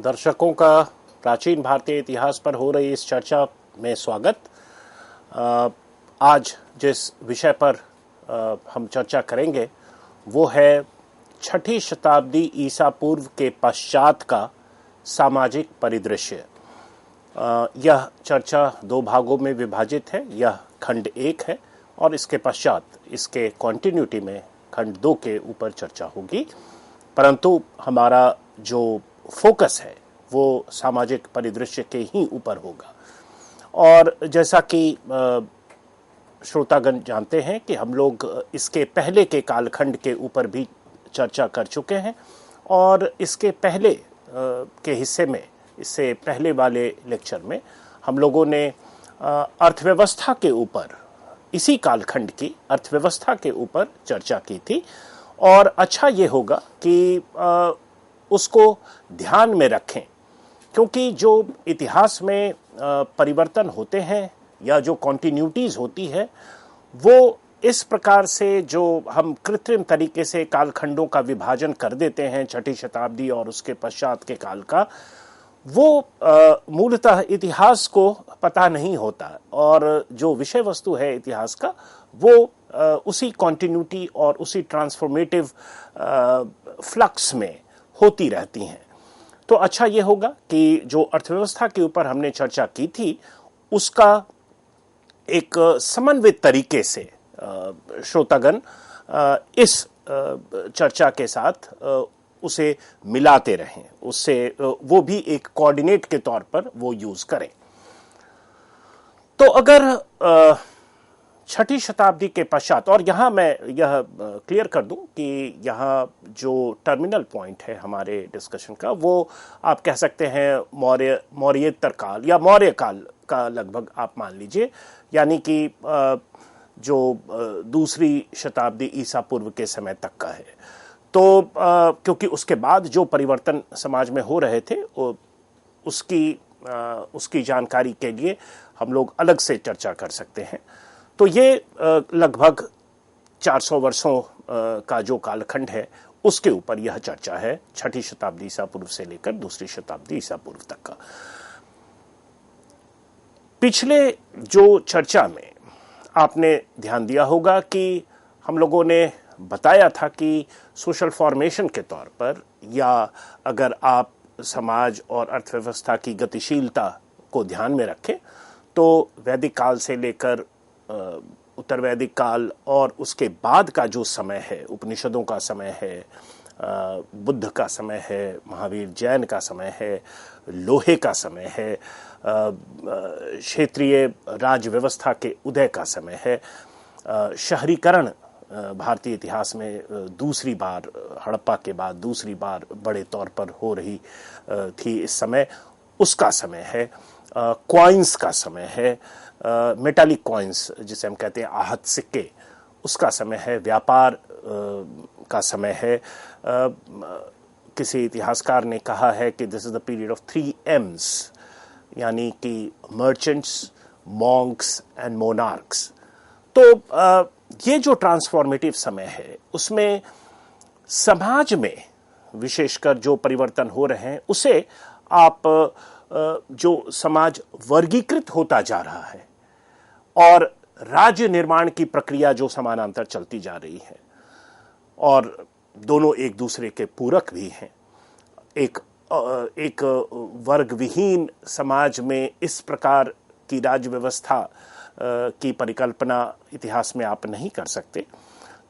दर्शकों का प्राचीन भारतीय इतिहास पर हो रही इस चर्चा में स्वागत। आज जिस विषय पर हम चर्चा करेंगे वो है छठी शताब्दी ईसा पूर्व के पश्चात का सामाजिक परिदृश्य। यह चर्चा दो भागों में विभाजित है। यह खंड 1 है और इसके पश्चात इसके कंटिन्यूटी में खंड 2 के ऊपर चर्चा होगी, परंतु हमारा जो फोकस है वो सामाजिक परिदृश्य के ही ऊपर होगा। और जैसा कि श्रोतागण जानते हैं कि हम लोग इसके पहले के कालखंड के ऊपर भी चर्चा कर चुके हैं और इसके पहले के हिस्से में, इससे पहले वाले लेक्चर में हम लोगों ने अर्थव्यवस्था के ऊपर, इसी कालखंड की अर्थव्यवस्था के ऊपर चर्चा की थी। और अच्छा ये होगा कि उसको ध्यान में रखें, क्योंकि जो इतिहास में परिवर्तन होते हैं या जो कॉन्टिन्यूटीज होती है वो इस प्रकार से, जो हम कृत्रिम तरीके से कालखंडों का विभाजन कर देते हैं छठी शताब्दी और उसके पश्चात के काल का, वो मूलतः इतिहास को पता नहीं होता और जो विषय वस्तु है इतिहास का वो उसी कॉन्टिन्यूटी और उसी ट्रांसफॉर्मेटिव फ्लक्स में होती रहती हैं। तो अच्छा ये होगा कि जो अर्थव्यवस्था के ऊपर हमने चर्चा की थी उसका एक समन्वित तरीके से श्रोतागण इस चर्चा के साथ उसे मिलाते रहें, उससे वो भी एक कोऑर्डिनेट के तौर पर वो यूज करें। तो अगर छठी शताब्दी के पश्चात, और यहाँ मैं यह क्लियर कर दूं कि यहाँ जो टर्मिनल पॉइंट है हमारे डिस्कशन का वो आप कह सकते हैं मौर्योत्तर काल या मौर्य काल का लगभग आप मान लीजिए, यानी कि जो दूसरी शताब्दी ईसा पूर्व के समय तक का है। तो क्योंकि उसके बाद जो परिवर्तन समाज में हो रहे थे उसकी जानकारी के लिए हम लोग अलग से चर्चा कर सकते हैं। तो ये लगभग 400 वर्षों का जो कालखंड है उसके ऊपर यह चर्चा है, छठी शताब्दी ईसा पूर्व से लेकर दूसरी शताब्दी ईसा पूर्व तक का। पिछले जो चर्चा में आपने ध्यान दिया होगा कि हम लोगों ने बताया था कि सोशल फॉर्मेशन के तौर पर, या अगर आप समाज और अर्थव्यवस्था की गतिशीलता को ध्यान में रखें तो वैदिक काल से लेकर उत्तर वैदिक काल और उसके बाद का जो समय है, उपनिषदों का समय है, बुद्ध का समय है, महावीर जैन का समय है, लोहे का समय है, क्षेत्रीय राज व्यवस्था के उदय का समय है, शहरीकरण भारतीय इतिहास में दूसरी बार, हड़प्पा के बाद दूसरी बार बड़े तौर पर हो रही थी इस समय, उसका समय है, कॉइन्स का समय है, मेटालिक कॉइन्स जिसे हम कहते हैं आहत सिक्के, उसका समय है, व्यापार का समय है। किसी इतिहासकार ने कहा है कि this is the period of 3 M's, यानी कि मर्चेंट्स, मॉन्क्स एंड मोनार्क्स। तो ये जो ट्रांसफॉर्मेटिव समय है उसमें समाज में विशेषकर जो परिवर्तन हो रहे हैं उसे आप जो समाज वर्गीकृत होता जा रहा है और राज्य निर्माण की प्रक्रिया जो समानांतर चलती जा रही है, और दोनों एक दूसरे के पूरक भी हैं। एक वर्ग विहीन समाज में इस प्रकार की राज्य व्यवस्था की परिकल्पना इतिहास में आप नहीं कर सकते।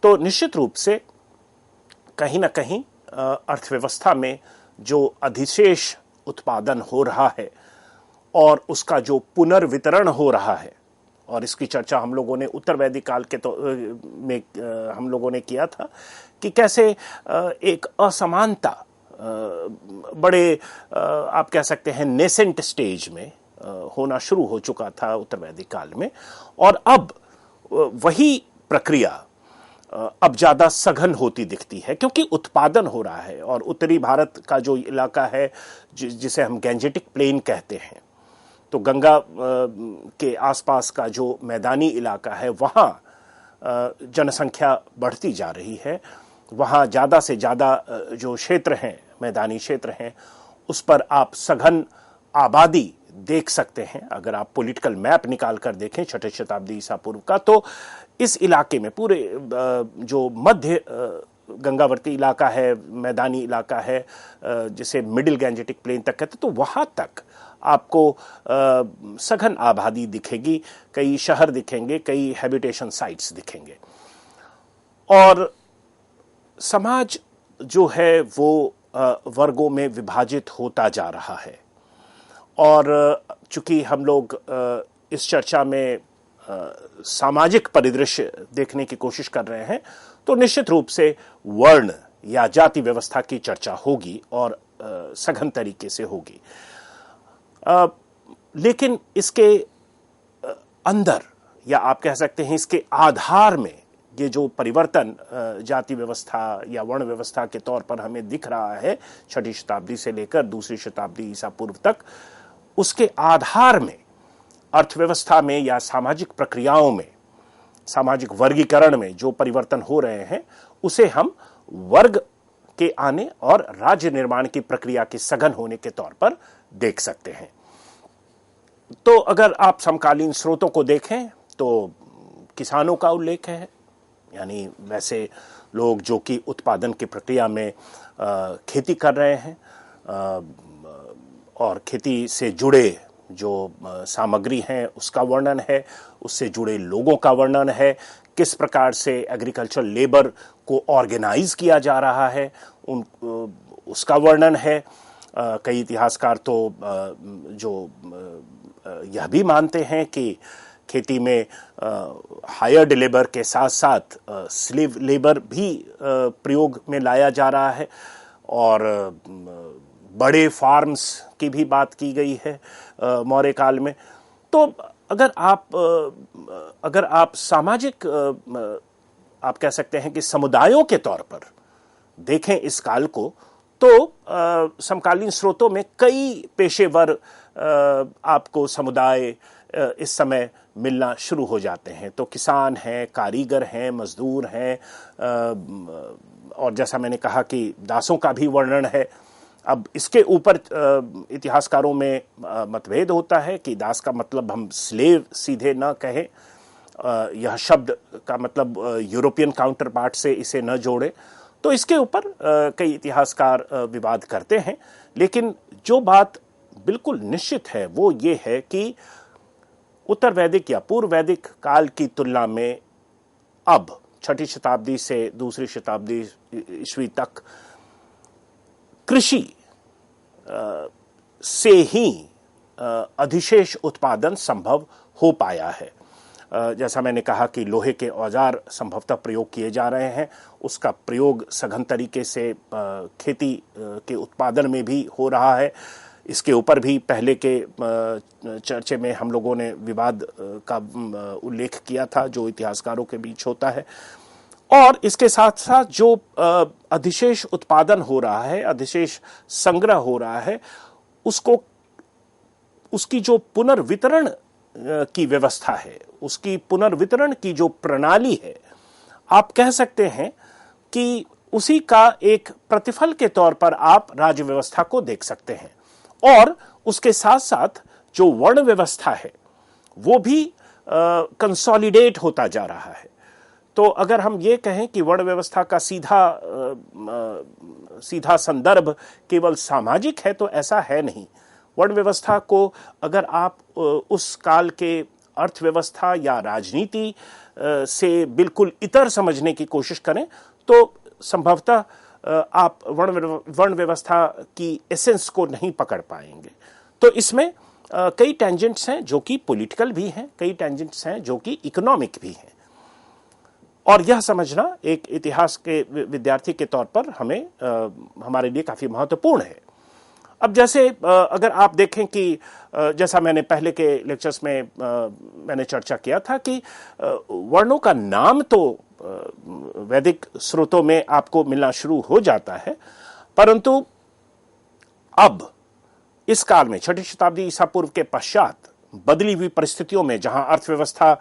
तो निश्चित रूप से कहीं ना कहीं अर्थव्यवस्था में जो अधिशेष उत्पादन हो रहा है और उसका जो पुनर्वितरण हो रहा है, और इसकी चर्चा हम लोगों ने उत्तर वैदिक काल के में हम लोगों ने किया था कि कैसे एक असमानता बड़े आप कह सकते हैं नेसेंट स्टेज में होना शुरू हो चुका था उत्तर वैदिक काल में, और अब वही प्रक्रिया अब ज्यादा सघन होती दिखती है क्योंकि उत्पादन हो रहा है। और उत्तरी भारत का जो इलाका है जिसे हम गैंजेटिक प्लेन कहते हैं, तो गंगा के आसपास का जो मैदानी इलाका है वहाँ जनसंख्या बढ़ती जा रही है। वहाँ ज़्यादा से ज़्यादा जो क्षेत्र हैं, मैदानी क्षेत्र हैं, उस पर आप सघन आबादी देख सकते हैं। अगर आप पॉलिटिकल मैप निकाल कर देखें 6ठी शताब्दी ईसा पूर्व का, तो इस इलाके में पूरे जो मध्य गंगावर्ती इलाका है, मैदानी इलाका है, जिसे मिडिल गैंजेटिक प्लेन तक कहते हैं, तो वहां तक आपको सघन आबादी दिखेगी, कई शहर दिखेंगे, कई हैबिटेशन साइट्स दिखेंगे। और समाज जो है वो वर्गों में विभाजित होता जा रहा है। और चूंकि हम लोग इस चर्चा में सामाजिक परिदृश्य देखने की कोशिश कर रहे हैं, तो निश्चित रूप से वर्ण या जाति व्यवस्था की चर्चा होगी और सघन तरीके से होगी। लेकिन इसके अंदर, या आप कह सकते हैं इसके आधार में, ये जो परिवर्तन जाति व्यवस्था या वर्ण व्यवस्था के तौर पर हमें दिख रहा है 6ठी शताब्दी से लेकर 2री शताब्दी ईसा पूर्व तक, उसके आधार में अर्थव्यवस्था में या सामाजिक प्रक्रियाओं में, सामाजिक वर्गीकरण में जो परिवर्तन हो रहे हैं, उसे हम वर्ग के आने और राज्य निर्माण की प्रक्रिया के सघन होने के तौर पर देख सकते हैं। तो अगर आप समकालीन स्रोतों को देखें तो किसानों का उल्लेख है, यानी वैसे लोग जो कि उत्पादन की प्रक्रिया में खेती कर रहे हैं और खेती से जुड़े जो सामग्री हैं उसका वर्णन है, उससे जुड़े लोगों का वर्णन है, किस प्रकार से एग्रीकल्चर लेबर को ऑर्गेनाइज किया जा रहा है उसका वर्णन है। कई इतिहासकार तो जो यह भी मानते हैं कि खेती में हायर्ड लेबर के साथ साथ स्लेव लेबर भी प्रयोग में लाया जा रहा है, और बड़े फार्म्स की भी बात की गई है मौर्य काल में। तो अगर आप सामाजिक, आप कह सकते हैं कि समुदायों के तौर पर देखें इस काल को, तो समकालीन स्रोतों में कई पेशेवर आपको समुदाय इस समय मिलना शुरू हो जाते हैं। तो किसान हैं, कारीगर हैं, मजदूर हैं, और जैसा मैंने कहा कि दासों का भी वर्णन है। अब इसके ऊपर इतिहासकारों में मतभेद होता है कि दास का मतलब हम स्लेव सीधे न कहें, यह शब्द का मतलब यूरोपियन काउंटर पार्ट से इसे न जोड़े। तो इसके ऊपर कई इतिहासकार विवाद करते हैं, लेकिन जो बात बिल्कुल निश्चित है वो ये है कि उत्तर वैदिक या पूर्व वैदिक काल की तुलना में अब 6ठी शताब्दी से 2री शताब्दी ईस्वी तक कृषि से ही अधिशेष उत्पादन संभव हो पाया है। जैसा मैंने कहा कि लोहे के औजार संभवतः प्रयोग किए जा रहे हैं, उसका प्रयोग सघन तरीके से खेती के उत्पादन में भी हो रहा है। इसके ऊपर भी पहले के चर्चे में हम लोगों ने विवाद का उल्लेख किया था जो इतिहासकारों के बीच होता है। और इसके साथ साथ जो अधिशेष उत्पादन हो रहा है, अधिशेष संग्रह हो रहा है, उसकी जो पुनर्वितरण की व्यवस्था है, उसकी पुनर्वितरण की जो प्रणाली है, आप कह सकते हैं कि उसी का एक प्रतिफल के तौर पर आप राज्य व्यवस्था को देख सकते हैं। और उसके साथ साथ जो वर्ण व्यवस्था है वो भी कंसोलिडेट होता जा रहा है। तो अगर हम ये कहें कि वर्ण व्यवस्था का सीधा संदर्भ केवल सामाजिक है, तो ऐसा है नहीं। वर्ण व्यवस्था को अगर आप उस काल के अर्थव्यवस्था या राजनीति से बिल्कुल इतर समझने की कोशिश करें, तो संभवतः आप वर्ण व्यवस्था की एसेंस को नहीं पकड़ पाएंगे। तो इसमें कई टेंजेंट्स हैं जो कि पॉलिटिकल भी हैं, कई टेंजेंट्स हैं जो कि इकोनॉमिक भी हैं, और यह समझना एक इतिहास के विद्यार्थी के तौर पर हमें हमारे लिए काफी महत्वपूर्ण है। अब जैसे अगर आप देखें कि जैसा मैंने पहले के लेक्चर्स में मैंने चर्चा किया था कि वर्णों का नाम तो वैदिक स्रोतों में आपको मिलना शुरू हो जाता है, परंतु अब इस काल में 6ठी शताब्दी ईसा पूर्व के पश्चात बदली हुई परिस्थितियों में, जहां अर्थव्यवस्था,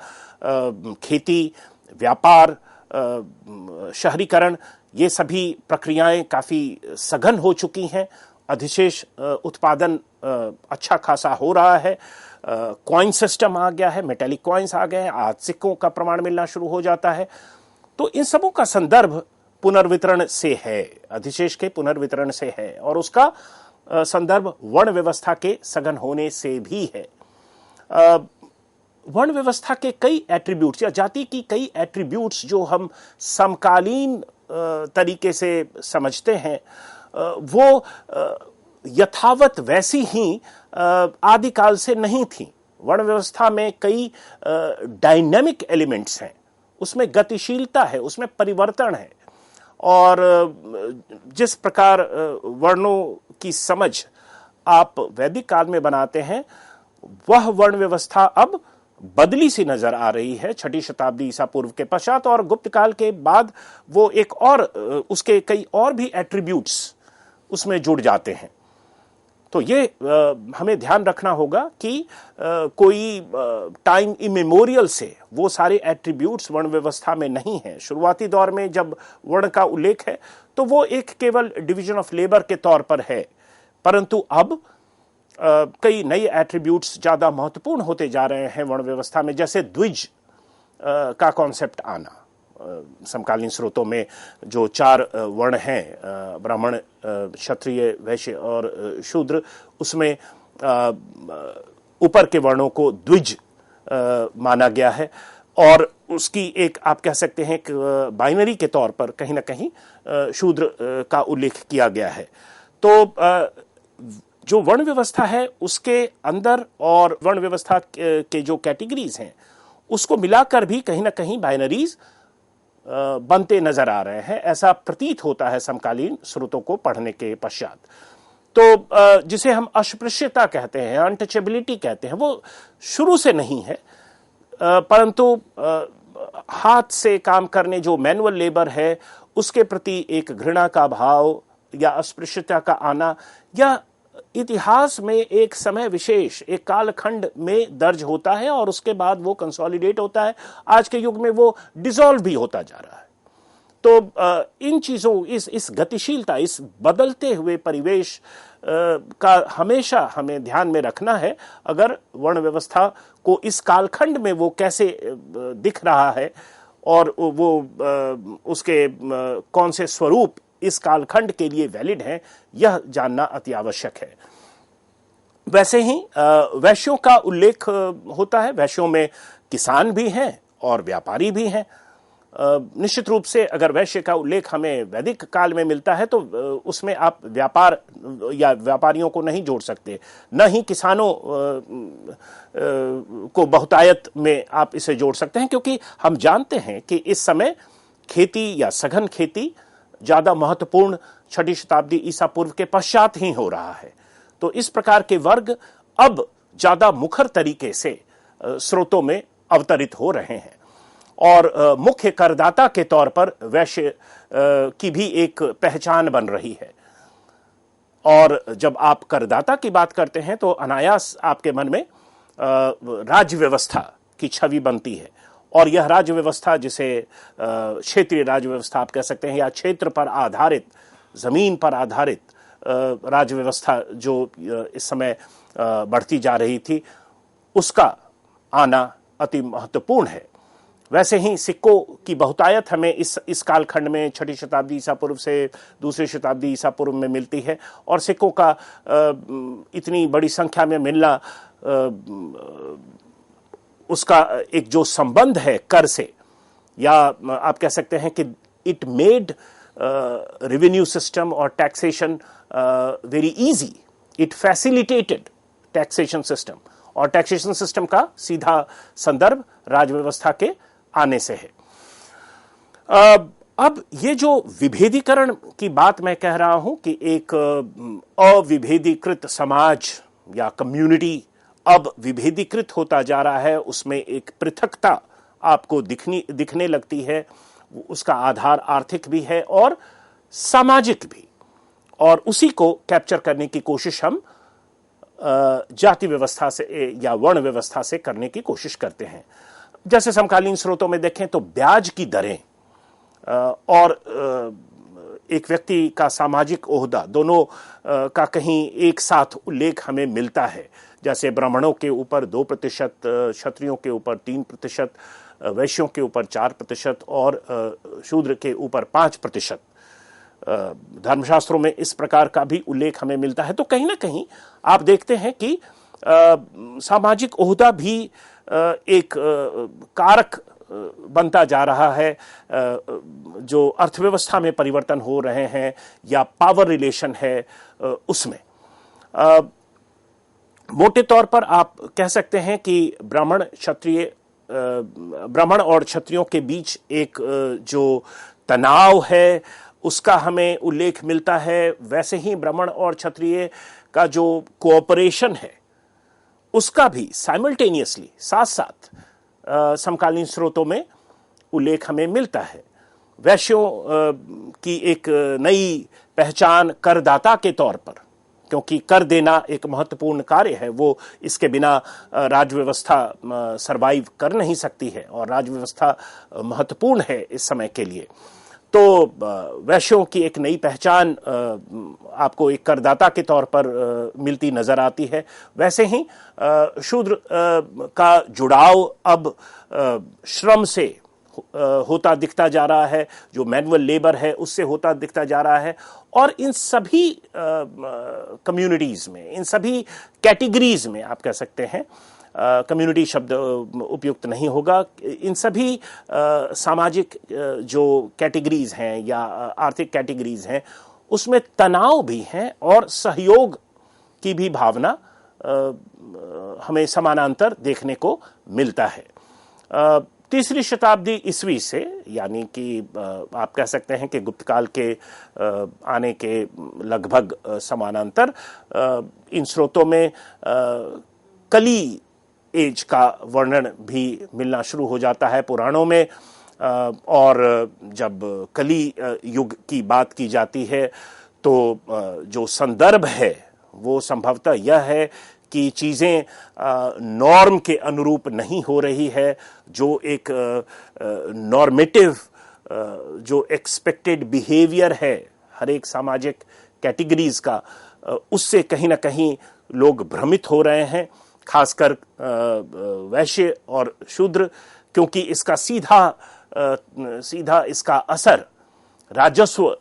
खेती, व्यापार, शहरीकरण, ये सभी प्रक्रियाएं काफी सघन हो चुकी हैं अधिशेष उत्पादन अच्छा खासा हो रहा है, कॉइन सिस्टम आ गया है, मेटेलिक कॉइन्स आ गए हैं, आज सिक्कों का प्रमाण मिलना शुरू हो जाता है। तो इन सबों का संदर्भ पुनर्वितरण से है, अधिशेष के पुनर्वितरण से है, और उसका संदर्भ वर्ण व्यवस्था के सघन होने से भी है। वर्ण व्यवस्था के कई एट्रीब्यूट्स या जाति की कई एट्रीब्यूट्स जो हम समकालीन तरीके से समझते हैं, वो यथावत वैसी ही आदिकाल से नहीं थी। वर्ण व्यवस्था में कई डायनेमिक एलिमेंट्स हैं, उसमें गतिशीलता है, उसमें परिवर्तन है, और जिस प्रकार वर्णों की समझ आप वैदिक काल में बनाते हैं, वह वर्ण व्यवस्था अब बदली सी नजर आ रही है 6ठी शताब्दी ईसा पूर्व के पश्चात, और गुप्त काल के बाद वो एक और उसके कई और भी एट्रीब्यूट्स उसमें जुड़ जाते हैं। तो ये हमें ध्यान रखना होगा कि कोई टाइम इमेमोरियल से वो सारे एट्रीब्यूट्स वर्ण व्यवस्था में नहीं है। शुरुआती दौर में जब वर्ण का उल्लेख है तो वो एक केवल डिवीजन ऑफ लेबर के तौर पर है, परंतु अब कई नए एट्रीब्यूट्स ज्यादा महत्वपूर्ण होते जा रहे हैं वर्ण व्यवस्था में, जैसे द्विज का कॉन्सेप्ट आना। समकालीन स्रोतों में जो 4 वर्ण हैं, ब्राह्मण, क्षत्रिय, वैश्य और शूद्र, उसमें ऊपर के वर्णों को द्विज माना गया है, और उसकी एक आप कह सकते हैं कि बाइनरी के तौर पर कहीं ना कहीं शूद्र का उल्लेख किया गया है। तो जो वर्ण व्यवस्था है उसके अंदर और वर्ण व्यवस्था के जो कैटेगरीज हैं उसको मिलाकर भी कहीं ना कहीं बाइनरीज बनते नजर आ रहे हैं, ऐसा प्रतीत होता है समकालीन स्रोतों को पढ़ने के पश्चात। तो जिसे हम अस्पृश्यता कहते हैं, अनटचेबिलिटी कहते हैं, वो शुरू से नहीं है, परंतु हाथ से काम करने जो मैनुअल लेबर है उसके प्रति एक घृणा का भाव या अस्पृश्यता का आना, या इतिहास में एक समय विशेष, एक कालखंड में दर्ज होता है और उसके बाद वो कंसोलिडेट होता है, आज के युग में वो डिसॉल्व भी होता जा रहा है। तो इन चीजों, इस गतिशीलता, इस बदलते हुए परिवेश का हमेशा हमें ध्यान में रखना है। अगर वर्ण व्यवस्था को इस कालखंड में वो कैसे दिख रहा है और वो उसके कौन से स्वरूप इस कालखंड के लिए वैलिड है, यह जानना अति आवश्यक है। वैसे ही वैश्यों का उल्लेख होता है। वैश्यों में किसान भी हैं और व्यापारी भी हैं। निश्चित रूप से अगर वैश्य का उल्लेख हमें वैदिक काल में मिलता है तो उसमें आप व्यापार या व्यापारियों को नहीं जोड़ सकते, न ही किसानों को बहुतायत में आप इसे जोड़ सकते हैं, क्योंकि हम जानते हैं कि इस समय खेती या सघन खेती ज्यादा महत्वपूर्ण 6ठी शताब्दी ईसा पूर्व के पश्चात ही हो रहा है। तो इस प्रकार के वर्ग अब ज्यादा मुखर तरीके से स्रोतों में अवतरित हो रहे हैं, और मुख्य करदाता के तौर पर वैश्य की भी एक पहचान बन रही है। और जब आप करदाता की बात करते हैं तो अनायास आपके मन में राज्य व्यवस्था की छवि बनती है, और यह राज्य व्यवस्था जिसे क्षेत्रीय राज्य व्यवस्था आप कह सकते हैं, या क्षेत्र पर आधारित, जमीन पर आधारित राज्य व्यवस्था जो इस समय बढ़ती जा रही थी, उसका आना अति महत्वपूर्ण है। वैसे ही सिक्कों की बहुतायत हमें इस कालखंड में 6ठी शताब्दी ईसा पूर्व से दूसरी शताब्दी ईसा पूर्व में मिलती है, और सिक्कों का इतनी बड़ी संख्या में मिलना, उसका एक जो संबंध है कर से, या आप कह सकते हैं कि इट मेड रेवेन्यू सिस्टम और taxation very easy, it facilitated taxation system, और टैक्सेशन सिस्टम का सीधा संदर्भ राज व्यवस्था के आने से है। अब ये जो विभेदीकरण की बात मैं कह रहा हूं कि एक अविभेदीकृत समाज या कम्युनिटी अब विभेदीकृत होता जा रहा है, उसमें एक पृथकता आपको दिखने लगती है। उसका आधार आर्थिक भी है और सामाजिक भी, और उसी को कैप्चर करने की कोशिश हम जाति व्यवस्था से या वर्ण व्यवस्था से करने की कोशिश करते हैं। जैसे समकालीन स्रोतों में देखें तो ब्याज की दरें और एक व्यक्ति का सामाजिक ओहदा दोनों का कहीं एक साथ उल्लेख हमें मिलता है। जैसे ब्राह्मणों के ऊपर 2%, क्षत्रियों के ऊपर 3%, वैश्यों के ऊपर 4% और शूद्र के ऊपर 5%। धर्मशास्त्रों में इस प्रकार का भी उल्लेख हमें मिलता है। तो कहीं ना कहीं आप देखते हैं कि सामाजिक ओहदा भी एक कारक बनता जा रहा है जो अर्थव्यवस्था में परिवर्तन हो रहे हैं या पावर रिलेशन है उसमें। मोटे तौर पर आप कह सकते हैं कि ब्राह्मण और क्षत्रियों के बीच एक जो तनाव है उसका हमें उल्लेख मिलता है। वैसे ही ब्राह्मण और क्षत्रिय का जो कोऑपरेशन है उसका भी साइमल्टेनियसली साथ साथ समकालीन स्रोतों में उल्लेख हमें मिलता है। वैश्यों की एक नई पहचान करदाता के तौर पर, क्योंकि कर देना एक महत्वपूर्ण कार्य है, वो इसके बिना राज्य व्यवस्था सरवाइव कर नहीं सकती है और राज्य व्यवस्था महत्वपूर्ण है इस समय के लिए। तो वैश्यों की एक नई पहचान आपको एक करदाता के तौर पर मिलती नजर आती है। वैसे ही शूद्र का जुड़ाव अब श्रम से होता दिखता जा रहा है, जो मैनुअल लेबर है उससे होता दिखता जा रहा है। और इन सभी कम्युनिटीज में, इन सभी कैटेगरीज में, आप कह सकते हैं, कम्युनिटी शब्द उपयुक्त नहीं होगा, इन सभी सामाजिक जो कैटेगरीज हैं या आर्थिक कैटेगरीज हैं उसमें तनाव भी है और सहयोग की भी भावना हमें समानांतर देखने को मिलता है। तीसरी शताब्दी ईस्वी से, यानी कि आप कह सकते हैं कि गुप्त काल के आने के लगभग समानांतर इन स्रोतों में कली एज का वर्णन भी मिलना शुरू हो जाता है पुराणों में। और जब कली युग की बात की जाती है तो जो संदर्भ है वो संभवतः यह है कि चीज़ें नॉर्म के अनुरूप नहीं हो रही है। जो एक नॉर्मेटिव जो एक्सपेक्टेड बिहेवियर है हर एक सामाजिक कैटेगरीज का, उससे कहीं ना कहीं लोग भ्रमित हो रहे हैं, खासकर वैश्य और शूद्र, क्योंकि इसका सीधा इसका असर राजस्व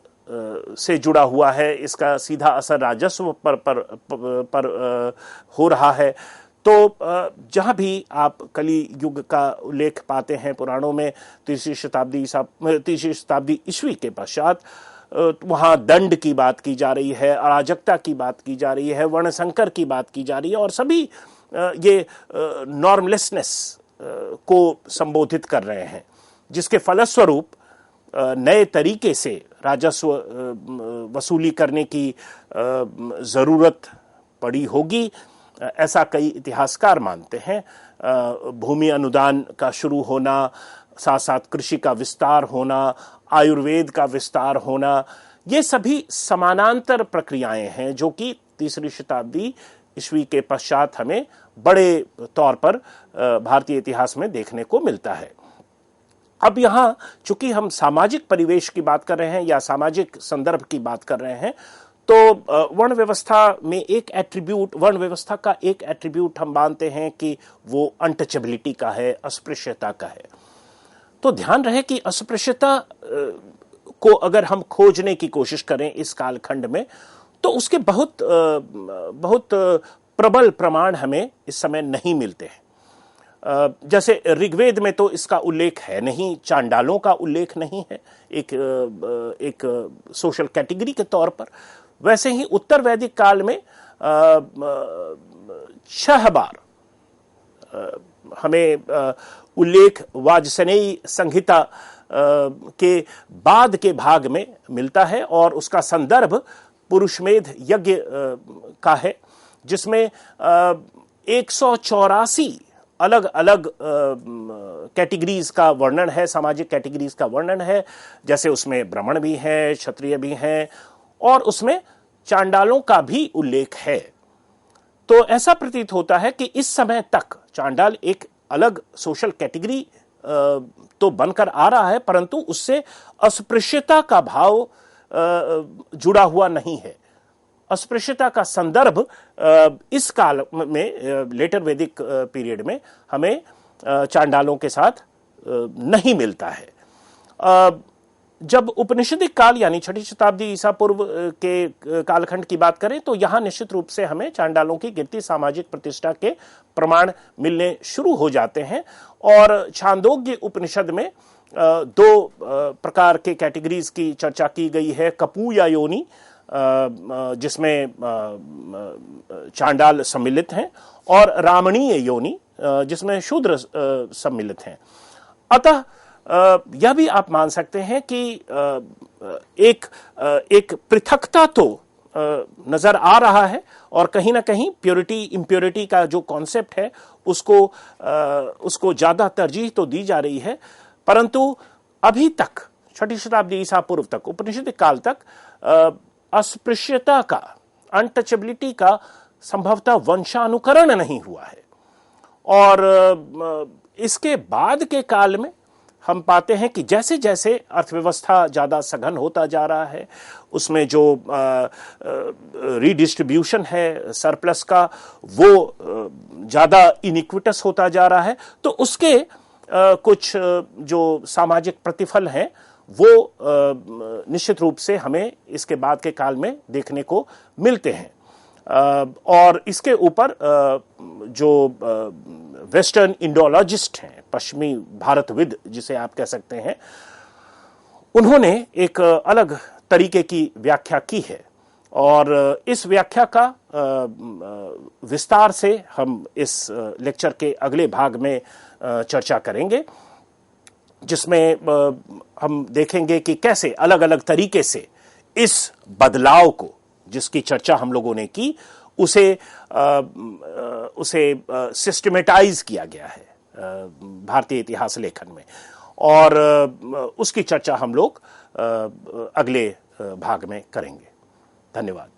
से जुड़ा हुआ है, इसका सीधा असर राजस्व पर हो रहा है। तो जहां भी आप कली युग का उल्लेख पाते हैं पुराणों में, तीसरी शताब्दी ईस्वी के पश्चात, वहां दंड की बात की जा रही है, अराजकता की बात की जा रही है, वर्णसंकर की बात की जा रही है और सभी ये नॉर्मलेसनेस को संबोधित कर रहे हैं, जिसके फलस्वरूप नए तरीके से राजस्व वसूली करने की जरूरत पड़ी होगी, ऐसा कई इतिहासकार मानते हैं। भूमि अनुदान का शुरू होना, साथ साथ कृषि का विस्तार होना, आयुर्वेद का विस्तार होना, ये सभी समानांतर प्रक्रियाएं हैं जो कि तीसरी शताब्दी ईस्वी के पश्चात हमें बड़े तौर पर भारतीय इतिहास में देखने को मिलता है। अब यहाँ चूंकि हम सामाजिक परिवेश की बात कर रहे हैं या सामाजिक संदर्भ की बात कर रहे हैं, तो वर्ण व्यवस्था में वर्ण व्यवस्था का एक एट्रीब्यूट हम मानते हैं कि वो अनटचेबिलिटी का है, अस्पृश्यता का है। तो ध्यान रहे कि अस्पृश्यता को अगर हम खोजने की कोशिश करें इस कालखंड में, तो उसके बहुत प्रबल प्रमाण हमें इस समय नहीं मिलते हैं। जैसे ऋग्वेद में तो इसका उल्लेख है नहीं, चांडालों का उल्लेख नहीं है एक सोशल कैटेगरी के तौर पर। वैसे ही उत्तर वैदिक काल में 6 बार हमें उल्लेख वाजसेनेयी संहिता के बाद के भाग में मिलता है और उसका संदर्भ पुरुषमेध यज्ञ का है, जिसमें 184 अलग अलग कैटेगरीज का वर्णन है, सामाजिक कैटेगरीज का वर्णन है। जैसे उसमें ब्राह्मण भी हैं, क्षत्रिय भी हैं और उसमें चांडालों का भी उल्लेख है। तो ऐसा प्रतीत होता है कि इस समय तक चांडाल एक अलग सोशल कैटेगरी तो बनकर आ रहा है, परंतु उससे अस्पृश्यता का भाव जुड़ा हुआ नहीं है। अस्पृश्यता का संदर्भ इस काल में, लेटर वैदिक पीरियड में, हमें चांडालों के साथ नहीं मिलता है। जब उपनिषदिक काल यानी 6ठी शताब्दी ईसा पूर्व के कालखंड की बात करें तो यहां निश्चित रूप से हमें चांडालों की गिरती सामाजिक प्रतिष्ठा के प्रमाण मिलने शुरू हो जाते हैं। और छांदोग्य उपनिषद में दो प्रकार के कैटेगरीज की चर्चा की गई है। कपूया योनि, जिसमें चांडाल सम्मिलित हैं, और रामणीय योनि, जिसमें शूद्र सम्मिलित हैं। अतः यह भी आप मान सकते हैं कि एक पृथकता तो नजर आ रहा है, और कहीं ना कहीं प्योरिटी इम्प्योरिटी का जो कॉन्सेप्ट है उसको ज्यादा तरजीह तो दी जा रही है। परंतु अभी तक 6ठी शताब्दी ईसा पूर्व तक, उपनिषदिक काल तक, अस्पृश्यता का, अनटचेबिलिटी का संभवतः वंशानुकरण नहीं हुआ है। और इसके बाद के काल में हम पाते हैं कि जैसे जैसे अर्थव्यवस्था ज़्यादा सघन होता जा रहा है, उसमें जो रीडिस्ट्रीब्यूशन है सरप्लस का, वो ज़्यादा इनइक्विटस होता जा रहा है। तो उसके कुछ जो सामाजिक प्रतिफल हैं वो निश्चित रूप से हमें इसके बाद के काल में देखने को मिलते हैं। और इसके ऊपर जो वेस्टर्न इंडोलॉजिस्ट हैं, पश्चिमी भारतविद जिसे आप कह सकते हैं, उन्होंने एक अलग तरीके की व्याख्या की है। और इस व्याख्या का विस्तार से हम इस लेक्चर के अगले भाग में चर्चा करेंगे, जिसमें हम देखेंगे कि कैसे अलग अलग तरीके से इस बदलाव को, जिसकी चर्चा हम लोगों ने की, उसे सिस्टमेटाइज किया गया है भारतीय इतिहास लेखन में। और उसकी चर्चा हम लोग अगले भाग में करेंगे। धन्यवाद।